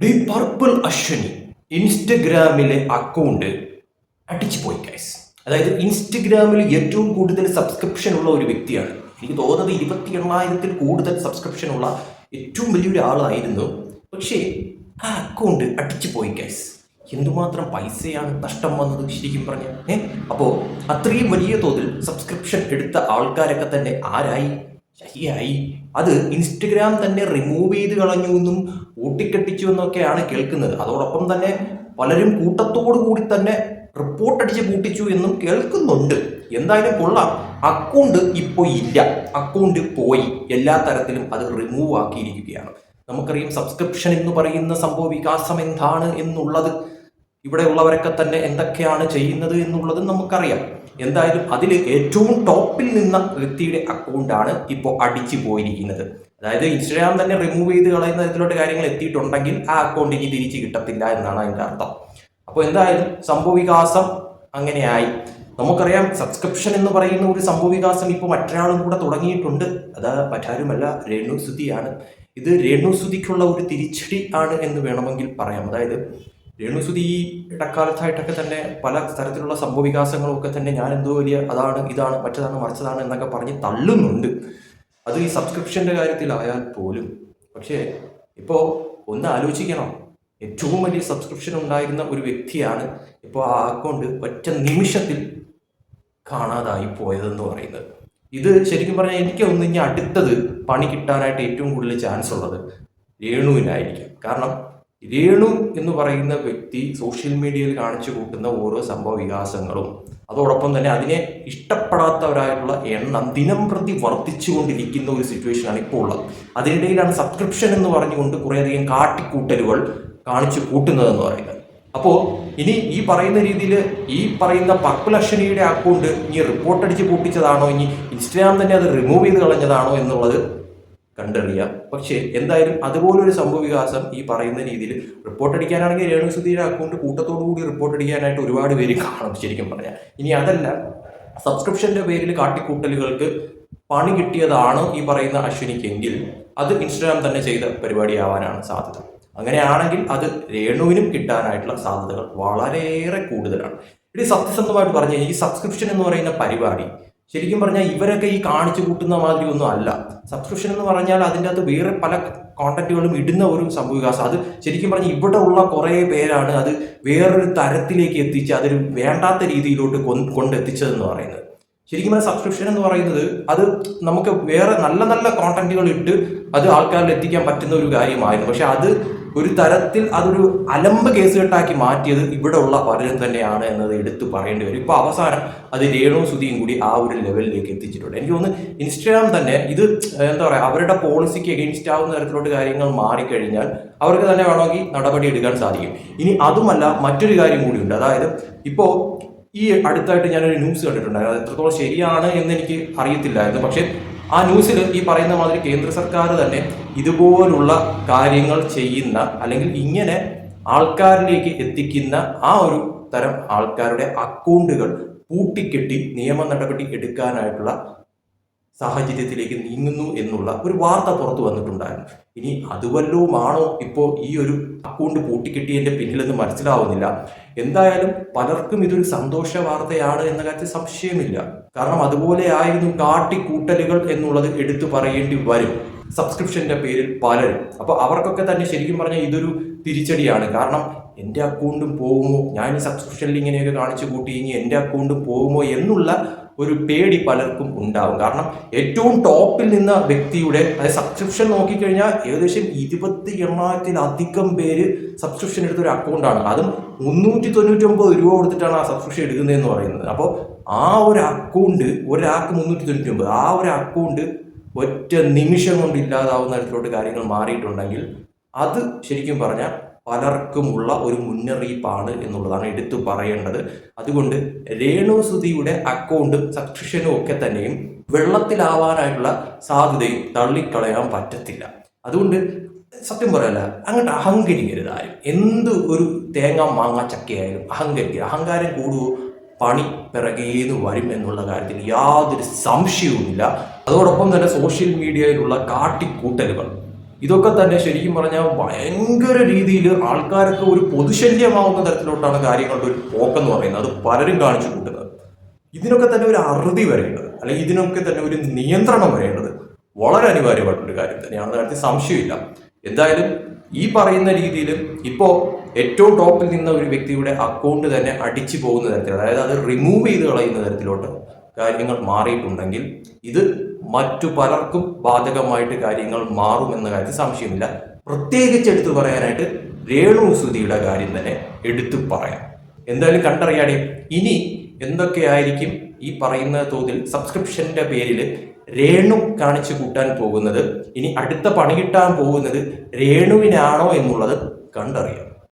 D purple Ashwani ഇൻസ്റ്റഗ്രാമിലെ account അടിച്ചുപോയി guys. അതായത് ഇൻസ്റ്റഗ്രാമിൽ ഏറ്റവും കൂടുതൽ സബ്സ്ക്രിപ്ഷൻ ഉള്ള ഒരു വ്യക്തിയാണ്. എനിക്ക് തോന്നുന്നത് 28,000-ൽ കൂടുതൽ സബ്സ്ക്രിപ്ഷൻ ഉള്ള ഏറ്റവും വലിയൊരു ആളായിരുന്നു. പക്ഷേ ആ അക്കൗണ്ട് അടിച്ചുപോയി ഗൈസ്. എന്തുമാത്രം പൈസയാണ് നഷ്ടം വന്നത് ശരിക്കും പറഞ്ഞാൽ. അപ്പോൾ അത്രയും വലിയ തോതിൽ സബ്സ്ക്രിപ്ഷൻ എടുത്ത ആൾക്കാരൊക്കെ തന്നെ ആരായി? ശരിയായി. അത് ഇൻസ്റ്റഗ്രാം തന്നെ റിമൂവ് ചെയ്ത് കളഞ്ഞു എന്നും ഊട്ടിക്കെട്ടിച്ചു എന്നൊക്കെയാണ് കേൾക്കുന്നത്. അതോടൊപ്പം തന്നെ പലരും കൂട്ടത്തോടു കൂടി തന്നെ റിപ്പോർട്ട് അടിച്ച് കൂട്ടിച്ചു എന്നും കേൾക്കുന്നുണ്ട്. എന്തായാലും കൊള്ളാം, അക്കൗണ്ട് ഇപ്പോൾ ഇല്ല, അക്കൗണ്ട് പോയി, എല്ലാ തരത്തിലും അത് റിമൂവ് ആക്കിയിരിക്കുകയാണ്. നമുക്കറിയാം സബ്സ്ക്രിപ്ഷൻ എന്ന് പറയുന്ന സംഭവ വികാസം എന്താണ് എന്നുള്ളത്, ഇവിടെ ഉള്ളവരൊക്കെ തന്നെ എന്തൊക്കെയാണ് ചെയ്യുന്നത് എന്നുള്ളത് നമുക്കറിയാം. എന്തായാലും അതിൽ ഏറ്റവും ടോപ്പിൽ നിന്ന വ്യക്തിയുടെ അക്കൗണ്ടാണ് ഇപ്പോൾ അടിച്ചു പോയിരിക്കുന്നത്. അതായത് ഇൻസ്റ്റാഗ്രാം തന്നെ റിമൂവ് ചെയ്ത് കളയുന്ന തരത്തിലോട്ട് കാര്യങ്ങൾ എത്തിയിട്ടുണ്ടെങ്കിൽ ആ അക്കൗണ്ട് ഇനി തിരിച്ച് കിട്ടത്തില്ല എന്നാണ് അതിൻ്റെ അർത്ഥം. അപ്പോൾ എന്തായാലും സംഭവവികാസം അങ്ങനെയായി. നമുക്കറിയാം സബ്സ്ക്രിപ്ഷൻ എന്ന് പറയുന്ന ഒരു സംഭവവികാസം ഇപ്പോൾ മറ്റൊരാളും കൂടെ തുടങ്ങിയിട്ടുണ്ട്. അത് മറ്റാരുമല്ല, രേണുസുതിയാണ്. ഇത് രേണുസുതിക്കുള്ള ഒരു തിരിച്ചടി ആണ് എന്ന് വേണമെങ്കിൽ പറയാം. അതായത് രേണുസുതി ഈ ഇടക്കാലത്തായിട്ടൊക്കെ തന്നെ പല തരത്തിലുള്ള സംഭവവികാസങ്ങളും ഒക്കെ തന്നെ ഞാൻ എന്തോ വലിയ അതാണ് ഇതാണ് മറ്റതാണ് മറിച്ചതാണ് എന്നൊക്കെ പറഞ്ഞ് തള്ളുന്നുണ്ട്. അത് ഈ സബ്സ്ക്രിപ്ഷൻ്റെ കാര്യത്തിലായാൽ പോലും. പക്ഷേ ഇപ്പോൾ ഒന്ന് ആലോചിക്കണം, ഏറ്റവും വലിയ സബ്സ്ക്രിപ്ഷൻ ഉണ്ടായിരുന്ന ഒരു വ്യക്തിയാണ് ഇപ്പോൾ ആ അക്കൗണ്ട് ഒറ്റ നിമിഷത്തിൽ കാണാതായി പോയതെന്ന് പറയുന്നത്. ഇത് ശരിക്കും പറഞ്ഞാൽ എനിക്ക് ഒന്ന് ഇനി അടുത്തത് പണി കിട്ടാനായിട്ട് ഏറ്റവും കൂടുതൽ ചാൻസ് ഉള്ളത് രേണുവിനായിരിക്കും. കാരണം രേണു എന്ന് പറയുന്ന വ്യക്തി സോഷ്യൽ മീഡിയയിൽ കാണിച്ചു കൂട്ടുന്ന ഓരോ സംഭവ വികാസങ്ങളും അതോടൊപ്പം തന്നെ അതിനെ ഇഷ്ടപ്പെടാത്തവരായിട്ടുള്ള എണ്ണം ദിനം പ്രതി വർദ്ധിച്ചുകൊണ്ടിരിക്കുന്ന ഒരു സിറ്റുവേഷനാണ് ഇപ്പോൾ ഉള്ളത്. അതിനിടയിലാണ് സബ്സ്ക്രിപ്ഷൻ എന്ന് പറഞ്ഞുകൊണ്ട് കുറേയധികം കാട്ടിക്കൂട്ടലുകൾ കാണിച്ചു കൂട്ടുന്നതെന്ന് പറയുന്നത്. അപ്പോൾ ഇനി ഈ പറയുന്ന രീതിയിൽ ഈ പറയുന്ന പർപ്പിൾ അശ്വനിയുടെ അക്കൗണ്ട് ഇനി റിപ്പോർട്ട് അടിച്ച് പൂട്ടിച്ചതാണോ, ഇനി ഇൻസ്റ്റാഗ്രാം തന്നെ അത് റിമൂവ് ചെയ്ത് കളഞ്ഞതാണോ എന്നുള്ളത് കണ്ടറിയാം. പക്ഷേ എന്തായാലും അതുപോലൊരു സംഭവവികാസം ഈ പറയുന്ന രീതിയിൽ റിപ്പോർട്ട് അടിക്കാനാണെങ്കിൽ രേണുസുതിയുടെ അക്കൗണ്ട് കൂട്ടത്തോടു കൂടി റിപ്പോർട്ട് അടിക്കാനായിട്ട് ഒരുപാട് പേര് കാണും ശരിക്കും പറഞ്ഞാൽ. ഇനി അതല്ല, സബ്സ്ക്രിപ്ഷൻ്റെ പേരിൽ കാട്ടിക്കൂട്ടലുകൾക്ക് പണി കിട്ടിയതാണ് ഈ പറയുന്ന അശ്വിനിക്കെങ്കിൽ അത് ഇൻസ്റ്റാഗ്രാം തന്നെ ചെയ്ത പരിപാടിയാവാനാണ് സാധ്യത. അങ്ങനെയാണെങ്കിൽ അത് രേണുവിനും കിട്ടാനായിട്ടുള്ള സാധ്യതകൾ വളരെയേറെ കൂടുതലാണ്. ഇത് സത്യസന്ധമായിട്ട് പറഞ്ഞാൽ ഈ സബ്സ്ക്രിപ്ഷൻ എന്ന് പറയുന്ന പരിപാടി ശരിക്കും പറഞ്ഞാൽ ഇവരൊക്കെ ഈ കാണിച്ചു കൂട്ടുന്ന മാതിരി ഒന്നും അല്ല. സബ്സ്ക്രിപ്ഷൻ എന്ന് പറഞ്ഞാൽ അതിൻ്റെ അകത്ത് വേറെ പല കോണ്ടന്റുകളും ഇടുന്ന ഒരു സംഭവവികാസം. അത് ശരിക്കും പറഞ്ഞാൽ ഇവിടെ ഉള്ള കുറേ പേരാണ് അത് വേറൊരു തരത്തിലേക്ക് എത്തിച്ച് അതൊരു വേണ്ടാത്ത രീതിയിലോട്ട് കൊണ്ടെത്തിച്ചതെന്ന് പറയുന്നത്. ശരിക്കും പറഞ്ഞാൽ സബ്സ്ക്രിപ്ഷൻ എന്ന് പറയുന്നത് അത് നമുക്ക് വേറെ നല്ല നല്ല കോണ്ടന്റുകൾ ഇട്ട് അത് ആൾക്കാരിൽ എത്തിക്കാൻ പറ്റുന്ന ഒരു കാര്യമായിരുന്നു. പക്ഷെ അത് ഒരു തരത്തിൽ അതൊരു അലമ്പ് കേസുകെട്ടാക്കി മാറ്റിയത് ഇവിടെ ഉള്ള പലരും തന്നെയാണ് എന്നത് എടുത്തു പറയേണ്ടി വരും. ഇപ്പോൾ അവസാനം അത് രേണുസുതിയും കൂടി ആ ഒരു ലെവലിലേക്ക് എത്തിച്ചിട്ടുണ്ട്. എനിക്ക് തോന്നുന്നു ഇൻസ്റ്റാഗ്രാം തന്നെ ഇത് എന്താ പറയുക, അവരുടെ പോളിസിക്ക് എഗെയിൻസ്റ്റ് ആവുന്ന തരത്തിലോട്ട് കാര്യങ്ങൾ മാറിക്കഴിഞ്ഞാൽ അവർക്ക് തന്നെ വേണമെങ്കിൽ നടപടി എടുക്കാൻ സാധിക്കും. ഇനി അതുമല്ല, മറ്റൊരു കാര്യം കൂടിയുണ്ട്. അതായത് ഇപ്പോൾ ഈ അടുത്തായിട്ട് ഞാനൊരു ന്യൂസ് കണ്ടിട്ടുണ്ടായിരുന്നു. അത് എത്രത്തോളം ശരിയാണ് എന്നെനിക്ക് അറിയത്തില്ലായിരുന്നു. പക്ഷേ ആ ന്യൂസിൽ ഈ പറയുന്ന മാതിരി കേന്ദ്ര സർക്കാർ തന്നെ ഇതുപോലുള്ള കാര്യങ്ങൾ ചെയ്യുന്ന അല്ലെങ്കിൽ ഇങ്ങനെ ആൾക്കാരിലേക്ക് എത്തിക്കുന്ന ആ ഒരു തരം ആൾക്കാരുടെ അക്കൗണ്ടുകൾ പൂട്ടിക്കെട്ടി നിയമ നടപടി എടുക്കാനായിട്ടുള്ള സാഹചര്യത്തിലേക്ക് നീങ്ങുന്നു എന്നുള്ള ഒരു വാർത്ത പുറത്തു വന്നിട്ടുണ്ടായിരുന്നു. ഇനി അതുവല്ലവുമാണോ ഇപ്പോൾ ഈ ഒരു അക്കൗണ്ട് പൂട്ടിക്കെട്ടിയതിൻ്റെ പിന്നിലെന്ന് മനസ്സിലാവുന്നില്ല. എന്തായാലും പലർക്കും ഇതൊരു സന്തോഷ വാർത്തയാണ് എന്ന കാര്യത്തിൽ സംശയമില്ല. കാരണം അതുപോലെ ആയിരുന്നു കാട്ടിക്കൂട്ടലുകൾ എന്നുള്ളത് എടുത്തു പറയേണ്ടി വരും സബ്സ്ക്രിപ്ഷന്റെ പേരിൽ പലരും. അപ്പോൾ അവർക്കൊക്കെ തന്നെ ശരിക്കും പറഞ്ഞാൽ ഇതൊരു തിരിച്ചടിയാണ്. കാരണം എൻ്റെ അക്കൗണ്ടും പോകുമോ, ഞാൻ ഈ സബ്സ്ക്രിപ്ഷനിൽ ഇങ്ങനെയൊക്കെ കാണിച്ചു കൂട്ടി ഇനി എൻ്റെ അക്കൗണ്ടും പോകുമോ എന്നുള്ള ഒരു പേടി പലർക്കും ഉണ്ടാവും. കാരണം ഏറ്റവും ടോപ്പിൽ നിന്ന വ്യക്തിയുടെ അതായത് സബ്സ്ക്രിപ്ഷൻ നോക്കിക്കഴിഞ്ഞാൽ ഏകദേശം 28,000-ലധികം പേര് സബ്സ്ക്രിപ്ഷൻ എടുത്തൊരു അക്കൗണ്ടാണ്. അതും 399 രൂപ കൊടുത്തിട്ടാണ് ആ സബ്സ്ക്രിപ്ഷൻ എടുക്കുന്നതെന്ന് പറയുന്നത്. അപ്പോൾ ആ ഒരു അക്കൗണ്ട് ഒരാൾക്ക് 399, ആ ഒരു അക്കൗണ്ട് ഒറ്റ നിമിഷം കൊണ്ട് ഇല്ലാതാവുന്ന തരത്തിലോട്ട് കാര്യങ്ങൾ മാറിയിട്ടുണ്ടെങ്കിൽ അത് ശരിക്കും പറഞ്ഞാൽ പലർക്കുമുള്ള ഒരു മുന്നറിയിപ്പാണ് എന്നുള്ളതാണ് എടുത്തു പറയേണ്ടത്. അതുകൊണ്ട് രേണുസുതിയുടെ അക്കൗണ്ടും സബ്സ്ക്രിപ്ഷനും ഒക്കെ തന്നെയും വെള്ളത്തിലാവാനായിട്ടുള്ള സാധ്യതയും തള്ളിക്കളയാൻ പറ്റത്തില്ല. അതുകൊണ്ട് സത്യം പറയല്ല, അങ്ങോട്ട് അഹങ്കരിക്കരുത് ആരും. എന്ത് ഒരു തേങ്ങ മാങ്ങ ചക്കയായാലും അഹങ്കരിക്കുക. അഹങ്കാരം കൂടുവോ പണി പിറകേന്ന് വരും എന്നുള്ള കാര്യത്തിൽ യാതൊരു സംശയവുമില്ല. അതോടൊപ്പം തന്നെ സോഷ്യൽ മീഡിയയിലുള്ള കാട്ടിക്കൂട്ടലുകൾ ഇതൊക്കെ തന്നെ ശരിക്കും പറഞ്ഞാൽ ഭയങ്കര രീതിയിൽ ആൾക്കാരൊക്കെ ഒരു പൊതുശല്യമാവുന്ന തരത്തിലോട്ടാണ് കാര്യങ്ങളുടെ ഒരു പോക്കെന്ന് പറയുന്നത്. അത് പലരും കാണിച്ചു കൂട്ടുന്നത്. ഇതിനൊക്കെ തന്നെ ഒരു അറുതി വരേണ്ടത്, അല്ലെങ്കിൽ ഇതിനൊക്കെ തന്നെ ഒരു നിയന്ത്രണം വരേണ്ടത് വളരെ അനിവാര്യമായിട്ടൊരു കാര്യം തന്നെയാണ്. കാര്യത്തിൽ സംശയമില്ല. എന്തായാലും ഈ പറയുന്ന രീതിയിൽ ഇപ്പോൾ ഏറ്റവും ടോപ്പിൽ നിന്ന ഒരു വ്യക്തിയുടെ അക്കൗണ്ട് തന്നെ അടിച്ചു പോകുന്ന തരത്തിൽ, അതായത് അത് റിമൂവ് ചെയ്ത് കളയുന്ന തരത്തിലോട്ട് കാര്യങ്ങൾ മാറിയിട്ടുണ്ടെങ്കിൽ ഇത് മറ്റു പലർക്കും ബാധകമായിട്ട് കാര്യങ്ങൾ മാറുമെന്ന കാര്യത്തിൽ സംശയമില്ല. പ്രത്യേകിച്ച് എടുത്തു പറയാനായിട്ട് രേണുസുതിയുടെ കാര്യം തന്നെ എടുത്തു പറയാം. എന്തായാലും കണ്ടറിയാടെ ഇനി എന്തൊക്കെയായിരിക്കും ഈ പറയുന്ന തോതിൽ സബ്സ്ക്രിപ്ഷന്റെ പേരിൽ രേണു കാണിച്ചു കൂട്ടാൻ പോകുന്നത്, ഇനി അടുത്ത പണി കിട്ടാൻ പോകുന്നത് രേണുവിനാണോ എന്നുള്ളത് കണ്ടറിയാം.